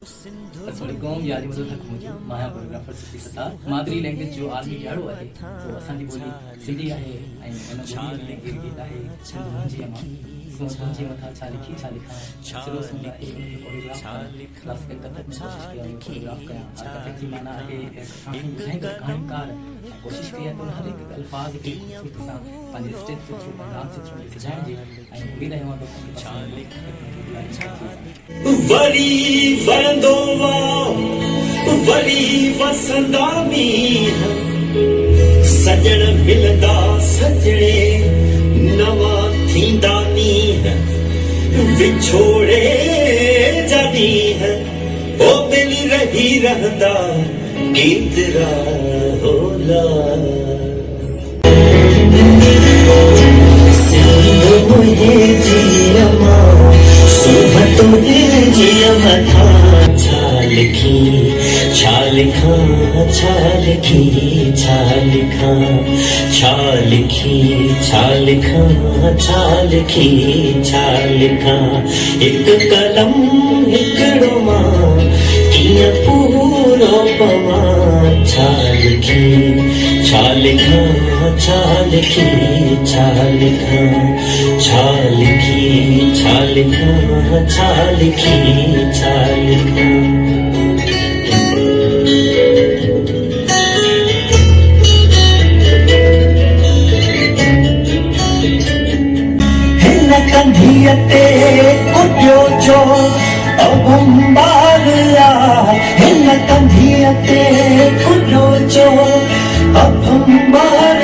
अस्सलामुअलैकुम यारी मदद हक मुझे माया कोरियोग्राफर सिटी सता मादरी लैंग्वेज जो आर्मी ॾाढो आहे तो असांजी ॿोली सिंधी आहे ऐं इन ॿोली में गीत गीत आहे सिंध मुंहिंजी अमा सो तुंहिंजे मथां छा लिखी छा लिखां सिरो सुंदी कोरियोग्राफ क्लासिकल कथक में कोशिश कया कोरियोग्राफ कया हर कथक जी माना आहे कहानीकार कोशिश कई तो हर एक अल्फाज के खूबसूरती सां पंहिंजे स्टेज के थ्रू डांस के थ्रू सजाइण जी ऐं उम्मीद आहे वरी वरंदो वरी वसंदा मींह सजण मिलंदा सजणे नवा थींदा नीह विछोड़े जा नीह ओ मिली रही रहंदा केतिरा होला सिंध मुंहिंजी अमा सुबह तुंहिंजी मथां छा लिखी छा लिखां छा लिखी छा लिखां छा लिखी छा लिखां छा लिखी छा लिखां हिकु कलम हिकिड़ो मां कीअं पूरो पवां छा लिखी छा लिखां छा लिखी छा लिखां छा लिखी छा लिखां छा लिखी छा लिखां हिन कंधीअ ते कुटियो जो अबंबार हिन कंधीअ ते कुटियो जो अबंबार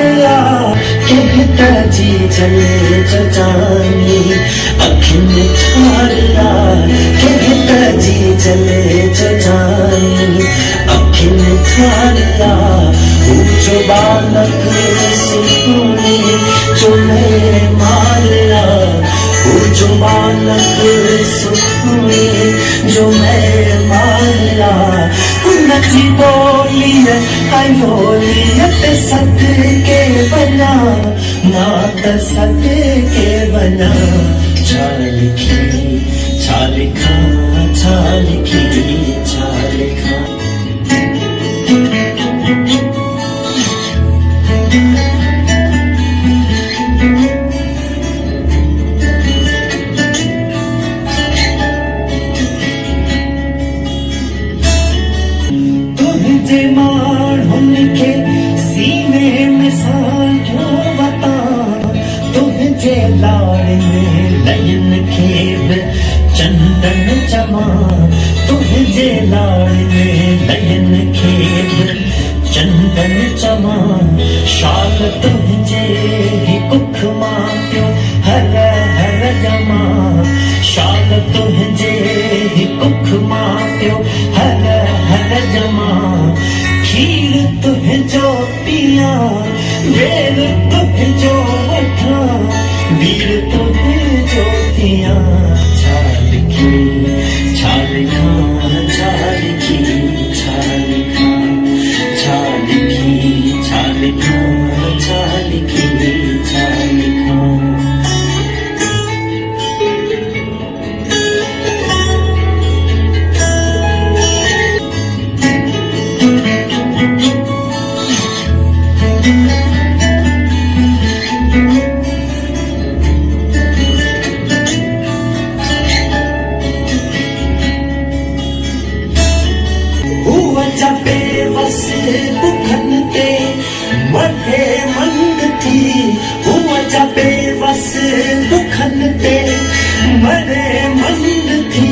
कहत जी जले जो जानी अखियुनि ठारिया कहत जी जले जो जानी अखियुनि ठारिया ऊंचो बालक सुनी जो मैं मारिया ऊंचो बालक सुनी जो मैं मारिया उनकी बोलिय अयोलियत सद के बना नात सद के बना छा लिखी छा लिखा छा लिखी छा लिखा तुझे माण्हुनि खे सीने में सां बता तुझे लाड़ में लयन खे बि चंदन चमा तुझे लाड़ में लयन खे बि चंदन चमा शाल तुझे ही कुख मां पियो हर हर जमा शाल तुझे ही कुख मां पियो हर हर जमा खीर तुझो पिया वेर तुझो वठा वीर तुझो थिया छा लिखी छा लिखां छा लिखी छा लिखां छा लिखी छा लिखां छा लिखी छा लिखां बेवस बुखन ते मथे मंग थी हुआ जा बेवस बुखन ते मरे मंग थी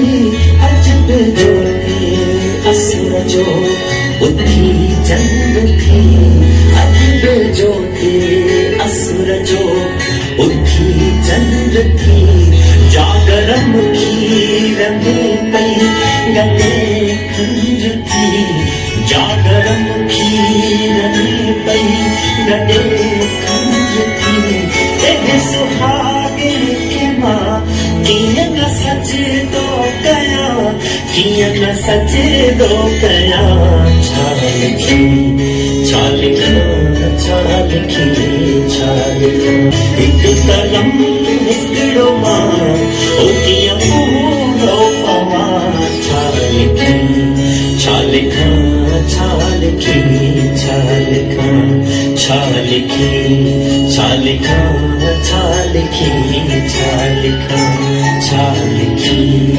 अजब जो असुर जो उठी जंग थी अजब जो असुर जो उठी जंग थी जागरम खीर में पई गले खंज थी जागरम खीर में पई गले खंज थी तेरे सुहागिन के मां कीअं न सजदो कया कीअं न सजदो कया छा लिखी छा लिखां छा लिखी छा लिखां हिकु कलम हिकिड़ो मां ओ कीअं पूरो पवां छा लिखी छालिखा छालिखी छालिखा छालिखी छालिखा छालिखी छालिखा छालिखी